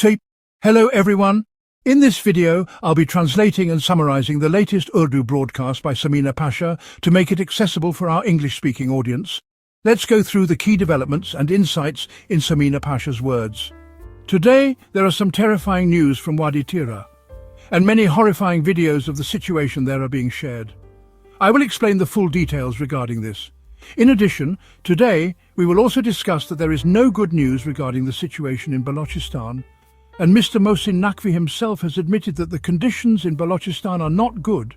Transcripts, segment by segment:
Say hello everyone. In this video, I'll be translating and summarizing the latest Urdu broadcast by Samina Pasha to make it accessible for our English-speaking audience. Let's go through the key developments and insights in Samina Pasha's words. Today, there are some terrifying news from Wadira, and many horrifying videos of the situation there are being shared. I will explain the full details regarding this. In addition, today, we will also discuss that there is no good news regarding the situation in Baloistan, and Mr. Mohsin Naqvi himself has admitted that the conditions in Baloistan are not good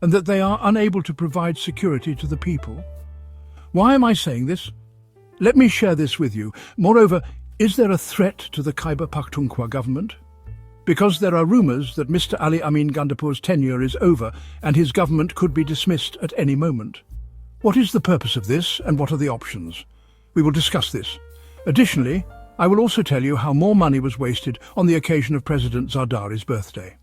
and that they are unable to provide security to the people. Why am I saying this? Let me share this with you. Moreover, is there a threat to the Khyber Pakhtunkhwa government? Because there are rumours that Mr. Amin Gandapur's tenure is over and his government could be dismissed at any moment. What is the purpose of this and what are the options? We will discuss this. Additionally, I will also tell you how more money was wasted on the occasion of President Zardari's birthday.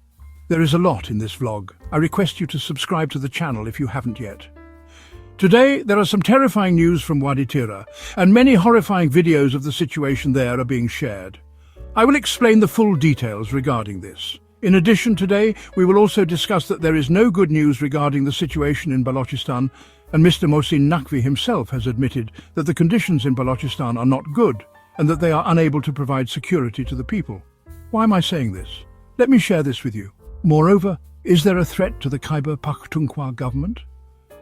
There is a lot in this vlog. I request you to subscribe to the channel if you haven't yet. Today, there are some terrifying news from Wadira, and many horrifying videos of the situation there are being shared. I will explain the full details regarding this. In addition, today, we will also discuss that there is no good news regarding the situation in Baloistan, and Mr. Mohsin Naqvi himself has admitted that the conditions in Baloistan are not good, and that they are unable to provide security to the people. Why am I saying this? Let me share this with you. Moreover, is there a threat to the Khyber Pakhtunkhwa government?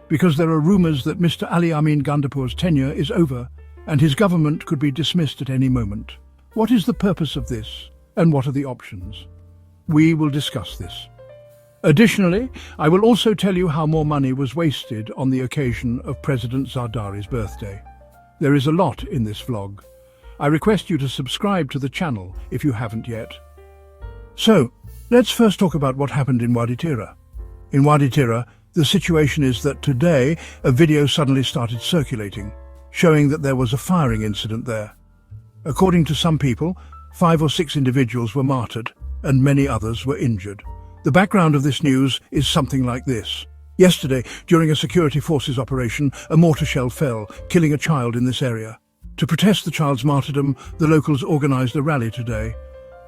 Because there are rumours that Mr. Amin Gandapur's tenure is over and his government could be dismissed at any moment. What is the purpose of this and what are the options? We will discuss this. Additionally, I will also tell you how more money was wasted on the occasion of President Zardari's birthday. There is a lot in this vlog. I request you to subscribe to the channel if you haven't yet. So, let's first talk about what happened in Wadira. In Wadira, the situation is that today a video suddenly started circulating, showing that there was a firing incident there. According to some people, 5 or 6 individuals were martyred and many others were injured. The background of this news is something like this. Yesterday, during a security forces operation, a mortar shell fell, killing a child in this area. To protest the child's martyrdom, the locals organised a rally today,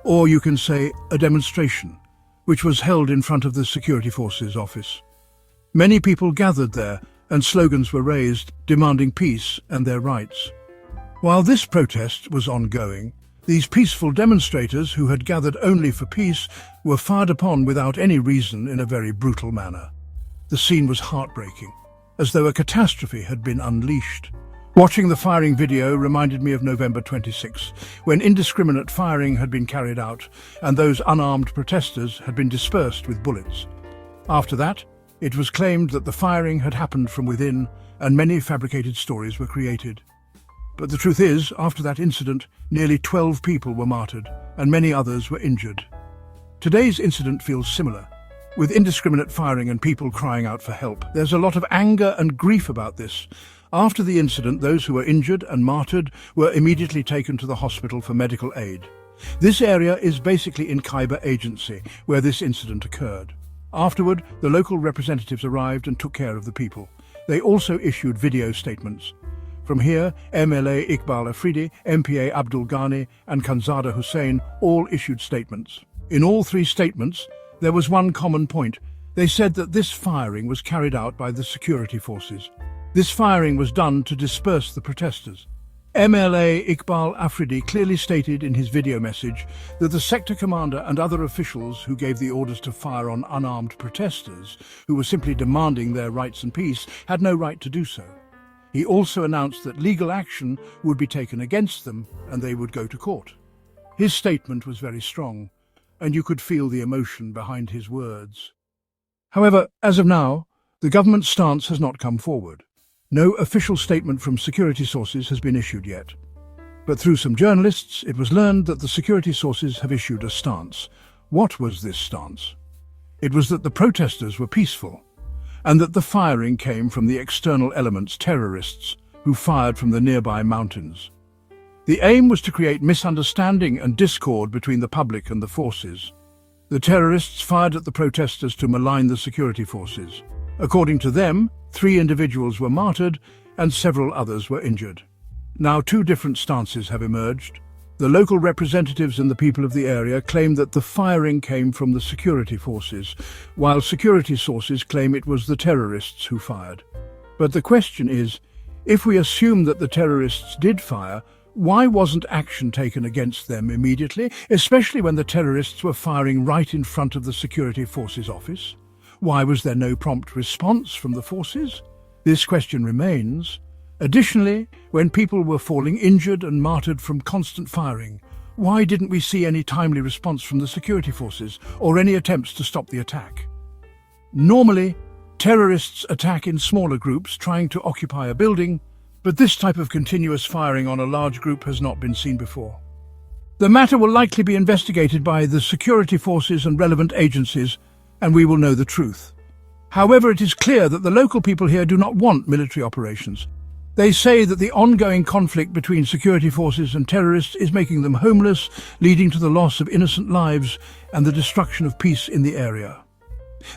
or you can say a demonstration, which was held in front of the security forces office. Many people gathered there and slogans were raised demanding peace and their rights. While this protest was ongoing, these peaceful demonstrators who had gathered only for peace were fired upon without any reason in a very brutal manner. The scene was heartbreaking, as though a catastrophe had been unleashed. Watching the firing video reminded me of November 26, when indiscriminate firing had been carried out and those unarmed protesters had been dispersed with bullets. After that, it was claimed that the firing had happened from within and many fabricated stories were created. But the truth is, after that incident, nearly 12 people were martyred and many others were injured. Today's incident feels similar, with indiscriminate firing and people crying out for help. There's a lot of anger and grief about this. After the incident, those who were injured and martyred were immediately taken to the hospital for medical aid. This area is basically in Khyber Agency, where this incident occurred. Afterward, the local representatives arrived and took care of the people. They also issued video statements. From here, MLA Iqbal Afridi, MPA Abdul Ghani and Khanzada Hussain all issued statements. In all 3 statements, there was one common point. They said that this firing was carried out by the security forces. This firing was done to disperse the protesters. MLA Iqbal Afridi clearly stated in his video message that the sector commander and other officials who gave the orders to fire on unarmed protesters, who were simply demanding their rights and peace, had no right to do so. He also announced that legal action would be taken against them and they would go to court. His statement was very strong, and you could feel the emotion behind his words. However, as of now, the government's stance has not come forward. No official statement from security sources has been issued yet. But through some journalists, it was learned that the security sources have issued a stance. What was this stance? It was that the protesters were peaceful, and that the firing came from the external elements, terrorists, who fired from the nearby mountains. The aim was to create misunderstanding and discord between the public and the forces. The terrorists fired at the protesters to malign the security forces. According to them, 3 individuals were martyred and several others were injured. Now 2 different stances have emerged. The local representatives and the people of the area claim that the firing came from the security forces, while security sources claim it was the terrorists who fired. But the question is, if we assume that the terrorists did fire, why wasn't action taken against them immediately, especially when the terrorists were firing right in front of the security forces office? Why was there no prompt response from the forces? This question remains. Additionally, when people were falling injured and martyred from constant firing, why didn't we see any timely response from the security forces or any attempts to stop the attack? Normally, terrorists attack in smaller groups trying to occupy a building, but this type of continuous firing on a large group has not been seen before. The matter will likely be investigated by the security forces and relevant agencies, and we will know the truth. However, it is clear that the local people here do not want military operations. They say that the ongoing conflict between security forces and terrorists is making them homeless, leading to the loss of innocent lives and the destruction of peace in the area.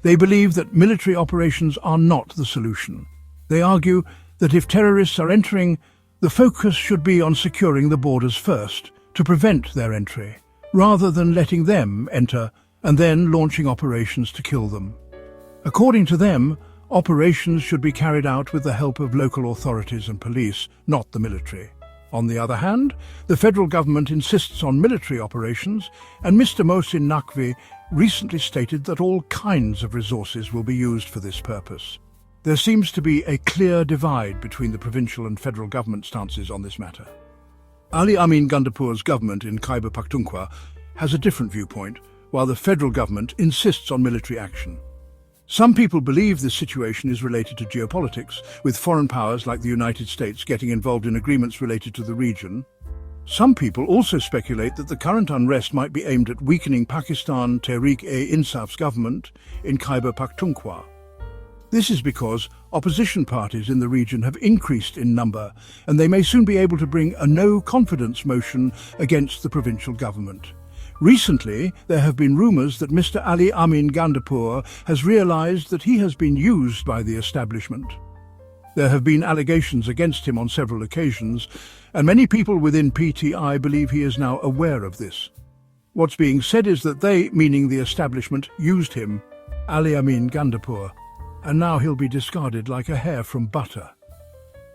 They believe that military operations are not the solution. They argue that if terrorists are entering, the focus should be on securing the borders first, to prevent their entry, rather than letting them enter and then launching operations to kill them. According to them, operations should be carried out with the help of local authorities and police, not the military. On the other hand, the federal government insists on military operations, and Mr. Mohsin Naqvi recently stated that all kinds of resources will be used for this purpose. There seems to be a clear divide between the provincial and federal government stances on this matter. Ali Amin Gandapur's government in Khyber Pakhtunkhwa has a different viewpoint, while the federal government insists on military action. Some people believe this situation is related to geopolitics, with foreign powers like the United States getting involved in agreements related to the region. Some people also speculate that the current unrest might be aimed at weakening Pakistan Tehreek-e-Insaf's government in Khyber Pakhtunkhwa. This is because opposition parties in the region have increased in number, and they may soon be able to bring a no-confidence motion against the provincial government. Recently, there have been rumours that Mr. Ali Amin Gandapur has realised that he has been used by the establishment. There have been allegations against him on several occasions, and many people within PTI believe he is now aware of this. What's being said is that they, meaning the establishment, used him, Ali Amin Gandapur, and now he'll be discarded like a hair from butter.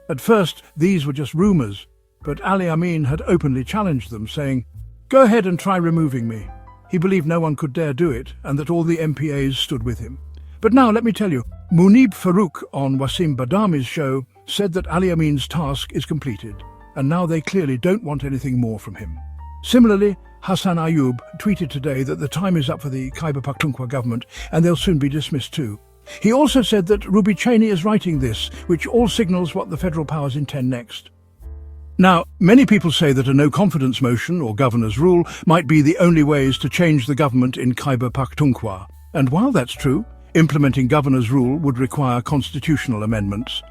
At first, these were just rumours, but Ali Amin had openly challenged them, saying, "Go ahead and try removing me." He believed no one could dare do it, and that all the MPAs stood with him. But now let me tell you, Munib Farouk on Wasim Badami's show said that Ali Amin's task is completed, and now they clearly don't want anything more from him. Similarly, Hassan Aayub tweeted today that the time is up for the Khyber Pakhtunkhwa government, and they'll soon be dismissed too. He also said that Ruby Cheney is writing this, which all signals what the federal powers intend next. Now, many people say that a no-confidence motion or governor's rule might be the only ways to change the government in Khyber Pakhtunkhwa. And while that's true, implementing governor's rule would require constitutional amendments.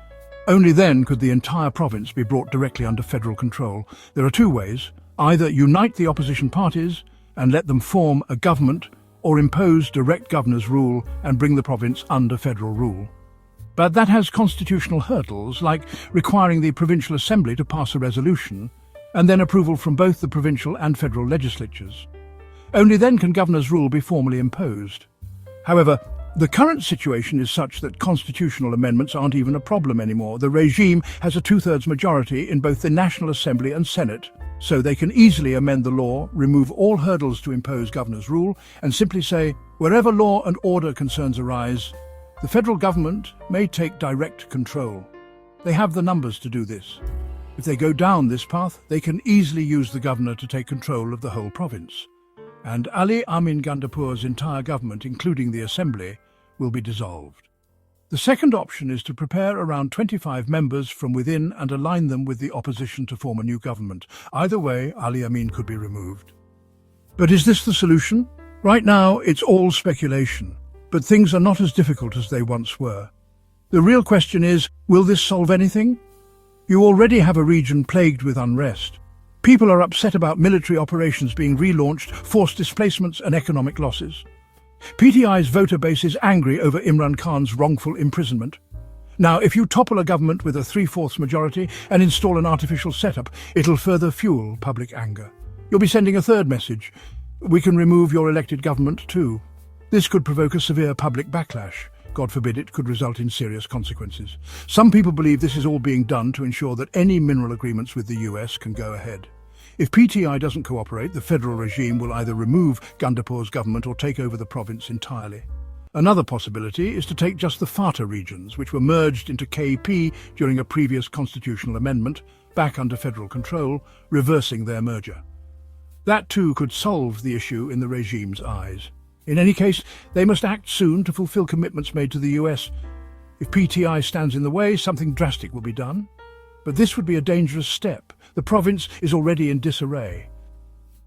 Only then could the entire province be brought directly under federal control. There are two ways: either unite the opposition parties and let them form a government, or impose direct governor's rule and bring the province under federal rule. But that has constitutional hurdles, like requiring the provincial assembly to pass a resolution, and then approval from both the provincial and federal legislatures. Only then can governor's rule be formally imposed. However, the current situation is such that constitutional amendments aren't even a problem anymore. The regime has a two-thirds majority in both the National Assembly and Senate, so they can easily amend the law, remove all hurdles to impose governor's rule, and simply say, wherever law and order concerns arise, the federal government may take direct control. They have the numbers to do this. If they go down this path, they can easily use the governor to take control of the whole province. And Ali Amin Gandapur's entire government, including the assembly, will be dissolved. The second option is to prepare around 25 members from within and align them with the opposition to form a new government. Either way, Ali Amin could be removed. But is this the solution? Right now, it's all speculation. But things are not as difficult as they once were. The real question is, will this solve anything? You already have a region plagued with unrest. People are upset about military operations being relaunched, forced displacements and economic losses. PTI's voter base is angry over Imran Khan's wrongful imprisonment. Now, if you topple a government with a 3/4 majority and install an artificial setup, it'll further fuel public anger. You'll be sending a third message. We can remove your elected government too. This could provoke a severe public backlash. God forbid it could result in serious consequences. Some people believe this is all being done to ensure that any mineral agreements with the US can go ahead. If PTI doesn't cooperate, the federal regime will either remove Gandapur's government or take over the province entirely. Another possibility is to take just the Fata regions, which were merged into KP during a previous constitutional amendment, back under federal control, reversing their merger. That too could solve the issue in the regime's eyes. In any case, they must act soon to fulfill commitments made to the US. If PTI stands in the way, something drastic will be done. But this would be a dangerous step. The province is already in disarray.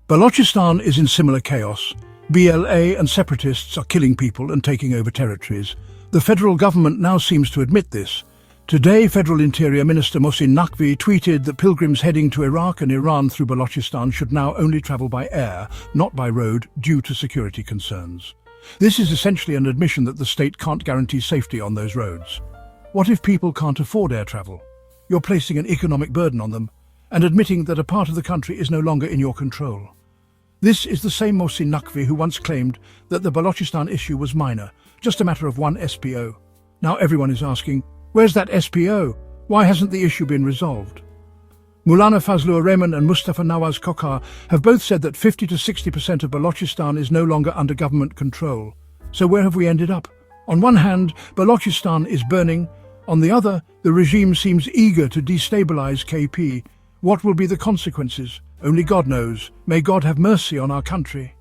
Balochistan is in similar chaos. BLA and separatists are killing people and taking over territories. The federal government now seems to admit this. Today, Federal Interior Minister Mohsin Naqvi tweeted that pilgrims heading to Iraq and Iran through Balochistan should now only travel by air, not by road, due to security concerns. This is essentially an admission that the state can't guarantee safety on those roads. What if people can't afford air travel? You're placing an economic burden on them and admitting that a part of the country is no longer in your control. This is the same Mohsin Naqvi who once claimed that the Balochistan issue was minor, just a matter of one SPO. Now everyone is asking, where's that SPO? Why hasn't the issue been resolved? Maulana Fazlur Rahman and Mustafa Nawaz Kokar have both said that 50 to 60% of Balochistan is no longer under government control. So where have we ended up? On one hand, Balochistan is burning. On the other, the regime seems eager to destabilize KP. What will be the consequences? Only God knows. May God have mercy on our country.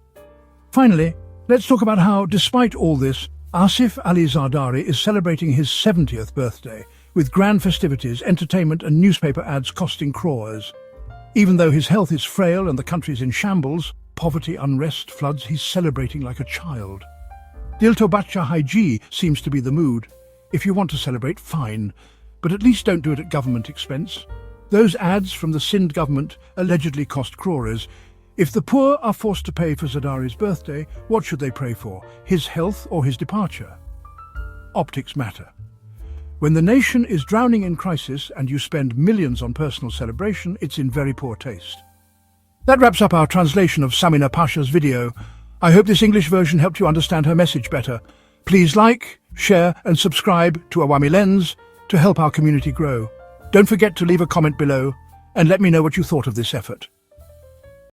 Finally, let's talk about how, despite all this, Asif Ali Zardari is celebrating his 70th birthday, with grand festivities, entertainment and newspaper ads costing crores. Even though his health is frail and the country is in shambles, poverty, unrest, floods, he's celebrating like a child. Dil to Bacha Haiji seems to be the mood. If you want to celebrate, fine, but at least don't do it at government expense. Those ads from the Sindh government allegedly cost crores. If the poor are forced to pay for Zardari's birthday, what should they pray for? His health or his departure? Optics matter. When the nation is drowning in crisis and you spend millions on personal celebration, it's in very poor taste. That wraps up our translation of Samina Pasha's video. I hope this English version helped you understand her message better. Please like, share and subscribe to Awami Lens to help our community grow. Don't forget to leave a comment below and let me know what you thought of this effort.